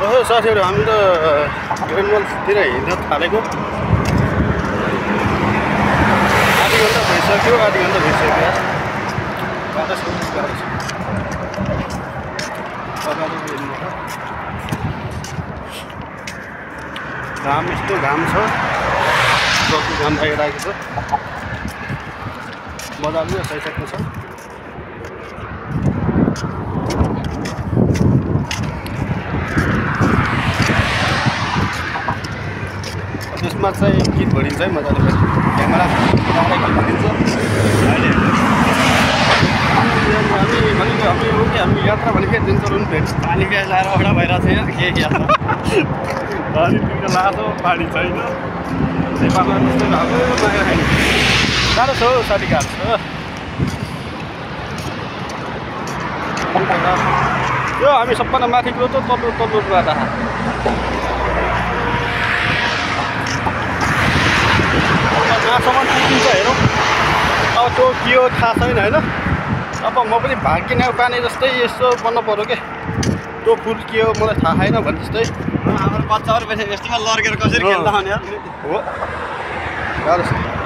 साथीहरु हामी त ग्रेन मलतिर हिँड्न थालेको आधी घण्टा भइसक्यो बाटो सुरु गरेछ घाम यस्तो घाम छ जति घाम लागिरहेको छ मजाले सकिसक्नु छ त्यसमा चाहिँ गीत भरिन्छ है मजाले क्यामेरा हामी यात्रा भनेको दिनचर्या भेट पानी ग्यास लाएर औडा भइरहेको थियो के यात्रा पानी दिनको लासो पानी छैन नेपालमा त्यस्तो भएको मागेर खाने गाह्रो छ हौ साथी गाह्रो छ यो हामी सबभन्दा माथि गयो त तल्लो गर्दा यहाँसम्म पुगिन्छ हेरौँ अब त्यो के हो थाहा छैन होइन अब म पनि भाग्य नै पानी जस्तै यस्तो बन्न पर्यो के त्यो फुल के हो मलाई थाहा छैन भने जस्तै हाम्रो बच्चाहरू पनि यस्तोमा लड्केर कसरी खेल्दा हो गाह्रो छ